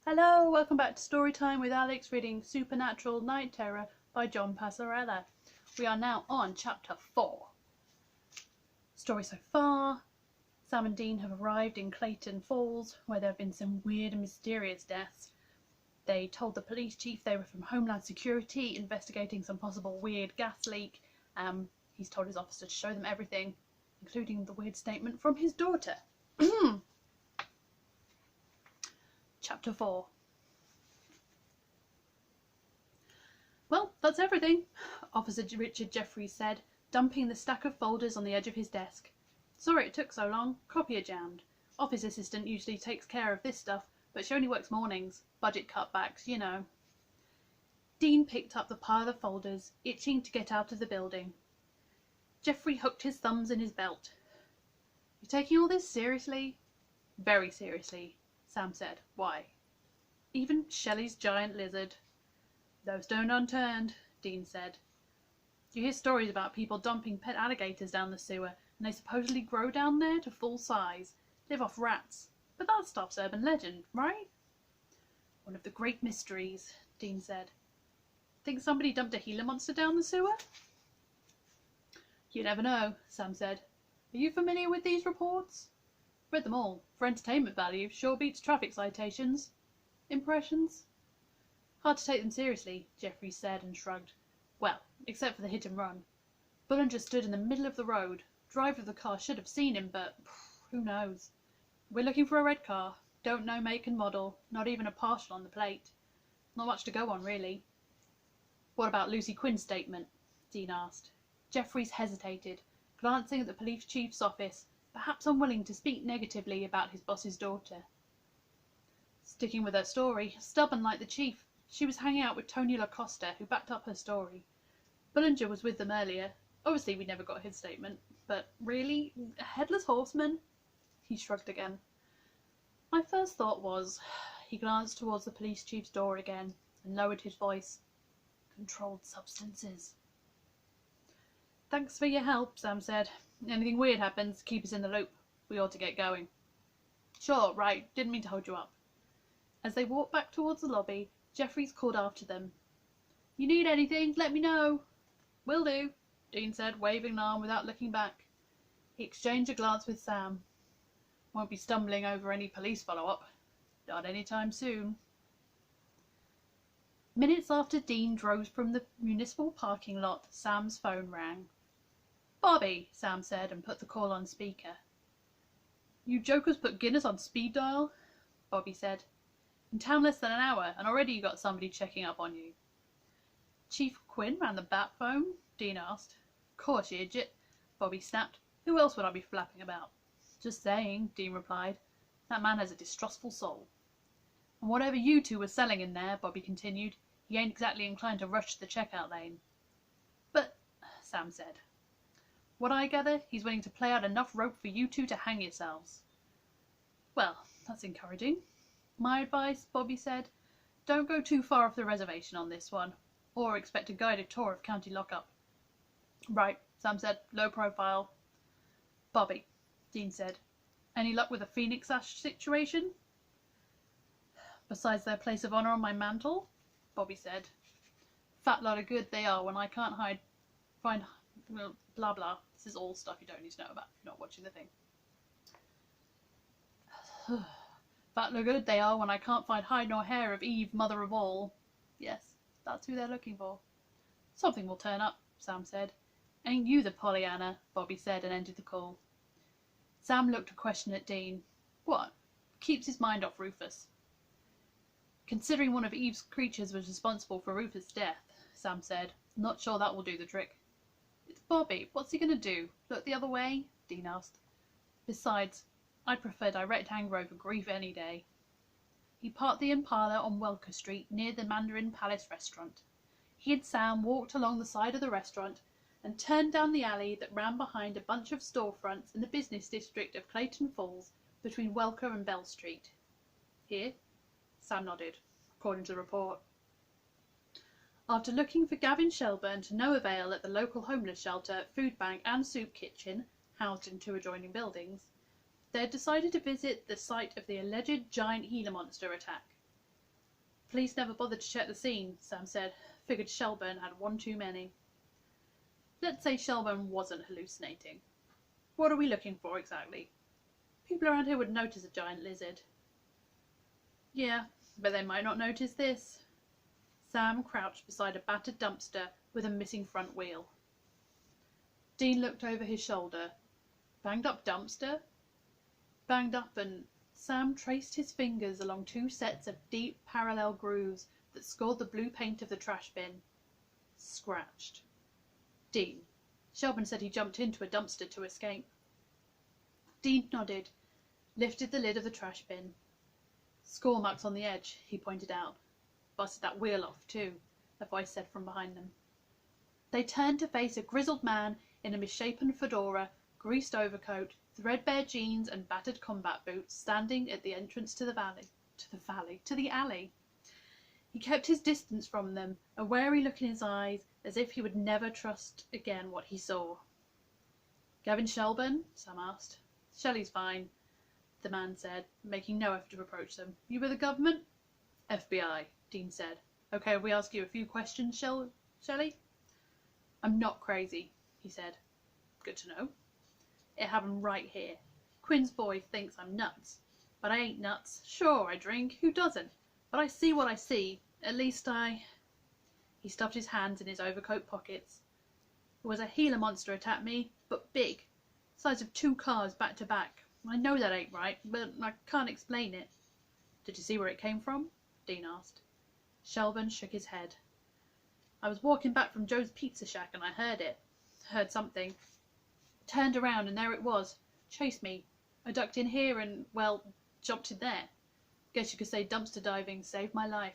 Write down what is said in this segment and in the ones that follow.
Hello, welcome back to Storytime with Alex, reading Supernatural Night Terror by John Passarella. We are now on chapter 4. Story so far: Sam and Dean have arrived in Clayton Falls, where there have been some weird and mysterious deaths. They told the police chief they were from Homeland Security, investigating some possible weird gas leak. He's told his officer to show them everything, including the weird statement from his daughter. Chapter 4. Well, that's everything, Officer Richard Jeffries said, dumping the stack of folders on the edge of his desk. Sorry it took so long. Copier jammed. Office assistant usually takes care of this stuff, but she only works mornings. Budget cutbacks, you know. Dean picked up the pile of folders, itching to get out of the building. Jeffrey hooked his thumbs in his belt. You taking all this seriously? Very seriously, Sam said. Why? Even Shelley's giant lizard. No stone unturned, Dean said. You hear stories about people dumping pet alligators down the sewer, and they supposedly grow down there to full size, live off rats. But that stuff's urban legend, right? One of the great mysteries, Dean said. Think somebody dumped a Gila monster down the sewer? You never know, Sam said. Are you familiar with these reports? Read them all. For entertainment value, sure beats traffic citations. Impressions? Hard to take them seriously, Jeffries said and shrugged. Well, except for the hit and run. Bullinger stood in the middle of the road. Driver of the car should have seen him, but who knows? We're looking for a red car. Don't know make and model. Not even a partial on the plate. Not much to go on, really. What about Lucy Quinn's statement? Dean asked. Jeffries hesitated, glancing at the police chief's office, perhaps unwilling to speak negatively about his boss's daughter. Sticking with her story, stubborn like the chief, she was hanging out with Tony LaCosta, who backed up her story. Bullinger was with them earlier. Obviously we never got his statement, but really? A headless horseman? He shrugged again. My first thought was... He glanced towards the police chief's door again and lowered his voice. Controlled substances. Thanks for your help, Sam said. Anything weird happens, keep us in the loop. We ought to get going. Sure, right. Didn't mean to hold you up. As they walked back towards the lobby, Jeffries called after them. You need anything, let me know. Will do, Dean said, waving an arm without looking back. He exchanged a glance with Sam. Won't be stumbling over any police follow-up. Not any time soon. Minutes after Dean drove from the municipal parking lot, Sam's phone rang. Bobby, Sam said, and put the call on speaker. You jokers put Guinness on speed dial? Bobby said. In town less than an hour, and already you got somebody checking up on you. Chief Quinn ran the bat phone? Dean asked. Course, you idiot, Bobby snapped. Who else would I be flapping about? Just saying, Dean replied. That man has a distrustful soul. And whatever you two were selling in there, Bobby continued, he ain't exactly inclined to rush the checkout lane. But, Sam said, what I gather, he's willing to play out enough rope for you two to hang yourselves. Well, that's encouraging. My advice, Bobby said, don't go too far off the reservation on this one, or expect a guided tour of county lockup. Right, Sam said, low profile. Bobby, Dean said, any luck with the Phoenix Ash situation? Besides their place of honour on my mantle? Bobby said. Fat lot of good they are when I can't find blah blah. This is all stuff you don't need to know about if you're not watching the thing. Fat lot of good they are when I can't find hide nor hair of Eve, mother of all. Yes, that's who they're looking for. Something will turn up, Sam said. Ain't you the Pollyanna? Bobby said and ended the call. Sam looked a question at Dean. What? Keeps his mind off Rufus. Considering one of Eve's creatures was responsible for Rufus' death, Sam said, not sure that will do the trick. It's Bobby. What's he going to do? Look the other way? Dean asked. Besides, I'd prefer direct anger over grief any day. He parked the Impala on Welker Street near the Mandarin Palace restaurant. He and Sam walked along the side of the restaurant and turned down the alley that ran behind a bunch of storefronts in the business district of Clayton Falls between Welker and Bell Street. Here? Sam nodded, according to the report. After looking for Gavin Shelburne to no avail at the local homeless shelter, food bank and soup kitchen, housed in 2 adjoining buildings, they had decided to visit the site of the alleged giant Gila monster attack. Police never bothered to check the scene, Sam said. Figured Shelburne had one too many. Let's say Shelburne wasn't hallucinating. What are we looking for exactly? People around here would notice a giant lizard. Yeah, but they might not notice this. Sam crouched beside a battered dumpster with a missing front wheel. Dean looked over his shoulder. Banged up dumpster? Banged up, and Sam traced his fingers along two sets of deep parallel grooves that scored the blue paint of the trash bin. Scratched. Dean. Shelburne said he jumped into a dumpster to escape. Dean nodded, lifted the lid of the trash bin. Score marks on the edge, he pointed out. Busted that wheel off, too, a voice said from behind them. They turned to face a grizzled man in a misshapen fedora, greased overcoat, threadbare jeans and battered combat boots, standing at the entrance to the alley. He kept his distance from them, a wary look in his eyes, as if he would never trust again what he saw. Gavin Shelburne? Sam asked. Shelley's fine, the man said, making no effort to approach them. You with the government? FBI, Dean said. Okay, we ask you a few questions, Shelley? I'm not crazy, he said. Good to know. It happened right here. Quinn's boy thinks I'm nuts. But I ain't nuts. Sure, I drink. Who doesn't? But I see what I see. At least He stuffed his hands in his overcoat pockets. There was a Gila monster attacked me, but big. Size of 2 cars back to back. I know that ain't right, but I can't explain it. Did you see where it came from? Dean asked. Shelburne shook his head. I was walking back from Joe's Pizza Shack and I heard it. Heard something. Turned around and there it was. Chased me. I ducked in here and, well, jumped in there. Guess you could say dumpster diving saved my life.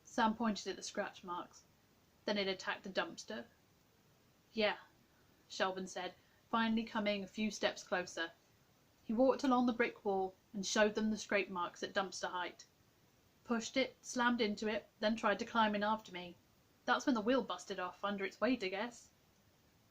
Sam pointed at the scratch marks. Then it attacked the dumpster? Yeah, Shelburne said, finally coming a few steps closer. He walked along the brick wall and showed them the scrape marks at dumpster height. Pushed it, slammed into it, then tried to climb in after me. That's when the wheel busted off, under its weight, I guess.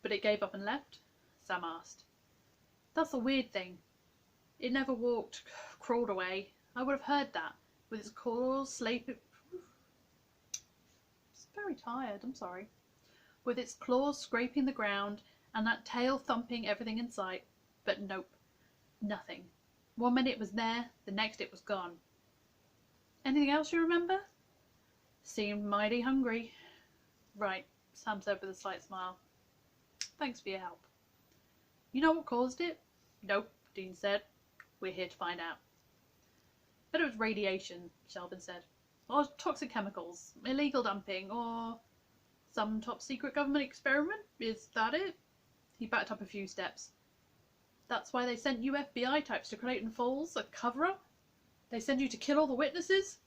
But it gave up and left? Sam asked. That's the weird thing. It never walked, crawled away. I would have heard that, with its claws slaping... It's very tired, I'm sorry. With its claws scraping the ground, and that tail thumping everything in sight. But nope. Nothing. 1 minute it was there, the next it was gone. Anything else you remember? Seemed mighty hungry. Right, Sam said with a slight smile. Thanks for your help. You know what caused it? Nope, Dean said. We're here to find out. But it was radiation, Shelburne said. Or toxic chemicals, illegal dumping, or some top secret government experiment? Is that it? He backed up a few steps. That's why they sent you FBI types to Clayton Falls, a cover-up? They send you to kill all the witnesses?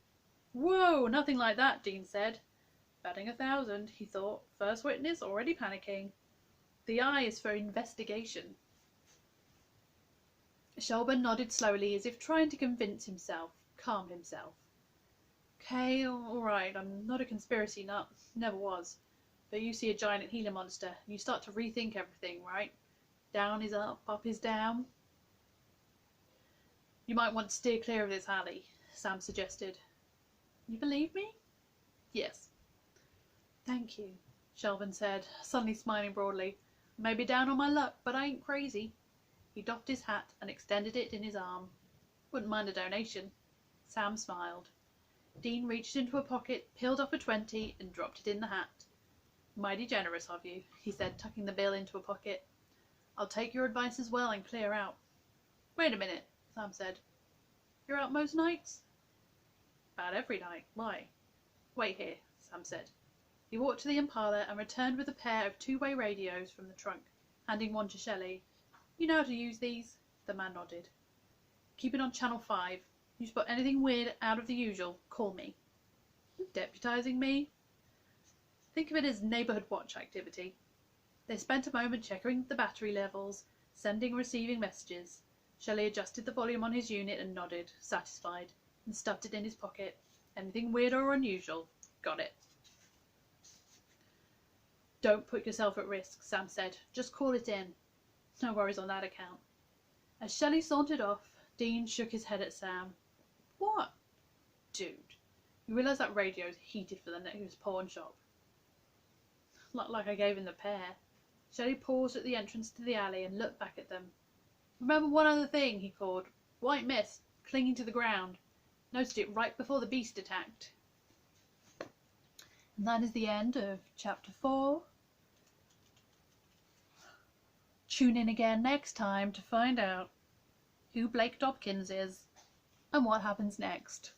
Whoa, nothing like that, Dean said. Batting 1,000, he thought. First witness already panicking. The I is for investigation. Shelburne nodded slowly, as if trying to convince himself, calm himself. Okay, all right, I'm not a conspiracy nut. Never was. But you see a giant Gila monster, and you start to rethink everything, right? Down is up is down. You might want to steer clear of this alley, Sam suggested. You believe me? Yes. Thank you, Shelburne said, suddenly smiling broadly. Maybe down on my luck, but I ain't crazy. He doffed his hat and extended it in his arm. Wouldn't mind a donation. Sam smiled. Dean reached into a pocket, peeled off a 20 and dropped it in the hat. Mighty generous of you, he said, tucking the bill into a pocket. I'll take your advice as well and clear out. Wait a minute, Sam said. You're out most nights? About every night. Why? Wait here, Sam said. He walked to the Impala and returned with a pair of 2-way radios from the trunk, handing one to Shelley. You know how to use these? The man nodded. Keep it on channel 5. You spot anything weird out of the usual, call me. Deputizing me? Think of it as neighbourhood watch activity. They spent a moment checking the battery levels, sending and receiving messages. Shelley adjusted the volume on his unit and nodded, satisfied, and stuffed it in his pocket. Anything weird or unusual? Got it. Don't put yourself at risk, Sam said. Just call it in. No worries on that account. As Shelley sauntered off, Dean shook his head at Sam. What? Dude, You realise that radio's heated for the next pawn shop. Like I gave him the pear. Shelley paused at the entrance to the alley and looked back at them. Remember one other thing, he called. White mist, clinging to the ground. Noticed it right before the beast attacked. And that is the end of chapter 4. Tune in again next time to find out who Blake Dobkins is and what happens next.